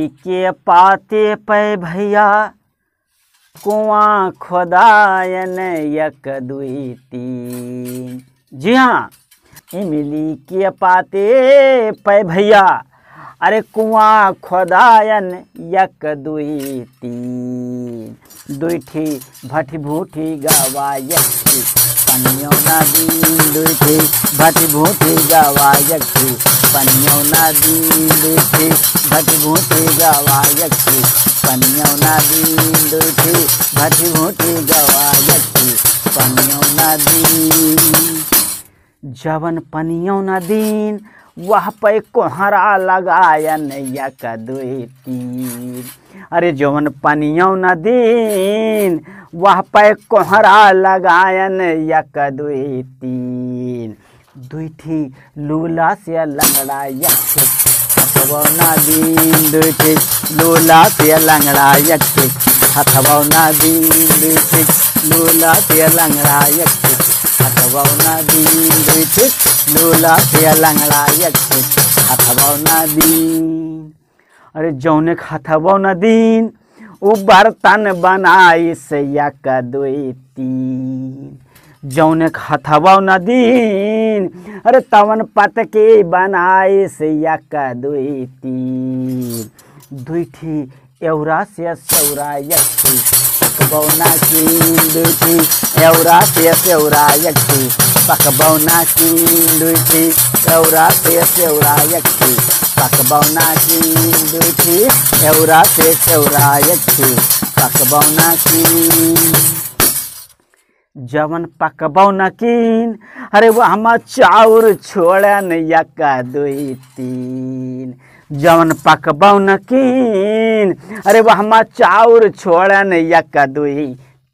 इमली के पाते पे भैया कुआं खोदायन एक दुई तीन। जी हाँ, इमली के पाते पे भैया अरे कुआं खोदायन एक दुई तीन। दुईठी भटी भूठी गवायक थी पनियों ना दीन। दुईठी भटी भूठी गवायक थी पनियों ना दीन। दुईठी भटी भूठी गवायक थी पनियों ना दीन। दुईठी भटी भूठी गवायक थी पनियों ना दीन। जवन पनियों ना दीन वह पे कोहरा लगायन एक दुई तीन। अरे जवन पनियों न दीन वह पे कोहरा लगायन एक दुई तीन। दुईठी लूला से लंगड़ा एक हथवो न दीन। दुईठी लूला से लंगड़ा एक हथवो न दीन। दुईठी लूला से लंगड़ा एक हथवो न दीन। दुईठी लूला से लंगड़ा एक हथवो न दीन। अरे जौने हथवो न दीन उ बर्तन बनाई से एक दुई तीन। जौने हथवो न दीन अरे तवन पत के बनाई से एक दुई तीन। दुईठी एवरा से सेवरा एक पकबौना कीन। दुईठी एवरा से सेवरा एक पकबौना कीन। दुईठी एवरा से सेवरा एक पकबौना कीन। दुईठी एवरा से सेवरा एक पकबौना कीन। जवन पकबौना कीन अरे वह हम चाउर छोड़न एक दुई तीन। जवन पकबौना कीन अरे वह हम चाउर छोड़न एक दुई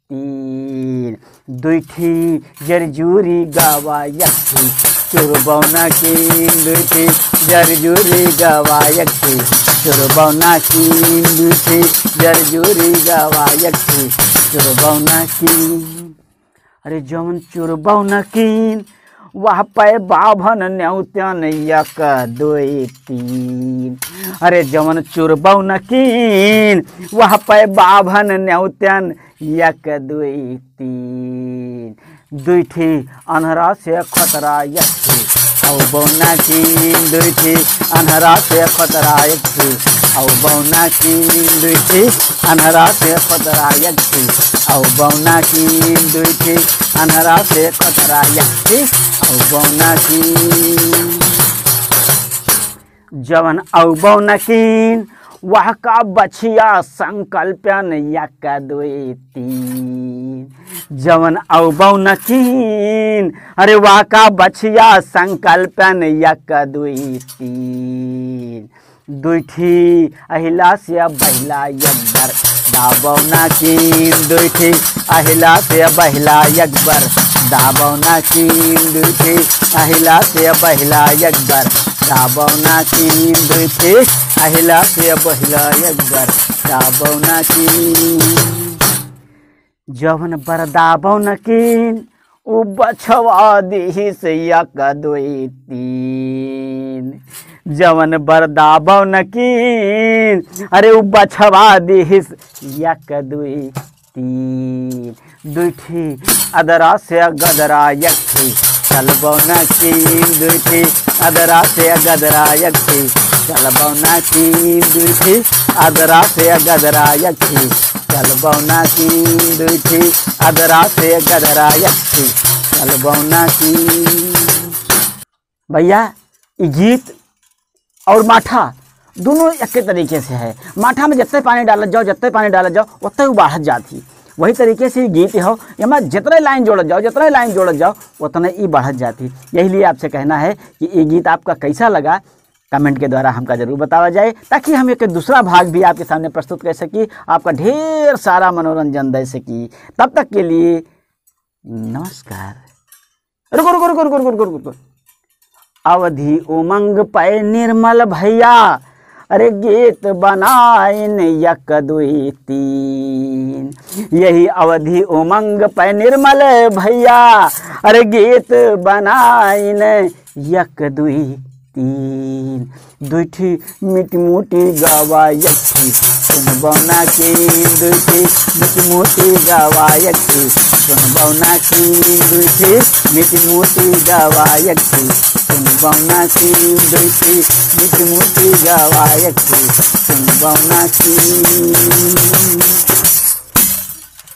तीन। दुईठी जरजूरी गवायक थी चुरबौना कीन। दुईठी जरजूरी गवायक थी चुरबौना कीन। दुईठी जरजूरी गवायक थी चुरबौना कीन। अरे जवन चुरबौना कीन वह पे बाभन न्यौतन एक दुई तीन। अरे जवन चुरबौना कीन वह पे बाभन न्यौतन एक दुई तीन। दुईठी अन्हरा से खतरा एक औ बौना कीन। दुईठी अन्हरा से खतरा एक औ बौना कीन। दुईठी अन्हरा से खतरा एक औ बौना कीन। दुईठी अन्हरा से खतरा एक औ बौना कीन। जवन औ बौना कीन वह का बछिया संकल्पन एक दुई तीन। जवन औ बौना कीन अरे वह का बछिया संकल्पन एक दुई तीन। दुईठी अहिला से बहिला एक बर दाबौना कीन। दुईठी अहिला से बहिला एक बर दाबौना कीन। दुईठी अहिला से बहिला एक बर दाबौना कीन। दुईठी अहिला से बहिला एक बर दाबौना कीन। जवन बर दाबौना कीन उ बछवा दीही से एक दुई तीन। जवन बर दाबौना कीन अरे उ बछवा दीही एक दुई तीन। दुईठी अदरा से गदरा एक चलबौना कीन। दुईठी अदरा से गदरा एक चलबौना कीन। दुईठी अदरा से गदरा एक चलबौना कीन। दुईठी अदरा से गदरा एक चलबौना कीन। भैया ये गीत और माठा दोनों एक तरीके से है। माठा में जितने पानी डालत जाओ जितने पानी डालत जाओ उतने वो बढ़त जाती। वही तरीके से गीत हो एमा जितने लाइन जोड़त जाओ जितने लाइन जोड़त जाओ उतने ही बढ़त जाती। यही लिए आपसे कहना है कि ये गीत आपका कैसा लगा कमेंट के द्वारा हमका जरूर बतावा जाए, ताकि हम एक दूसरा भाग भी आपके सामने प्रस्तुत कर सकी, आपका ढेर सारा मनोरंजन दे सकी। तब तक के लिए नमस्कार। रुको रुको रुको रुको रुको रुको रुको। अवधि उमंग पे निर्मल भैया अरे गीत बनाइन एक दुई तीन। यही अवधि उमंग पे निर्मल भैया अरे गीत बनाइन एक दुई तीन दुईठी मिटी मुटी गवायक थी सुनबौना की दुईठी मिटी मुटी गवायक थी सुनबौना की दुईठी मिटी मुटी गवायक थी सुनबौना की दुईठी मिटी मुटी गवायक थी सुनबौना की।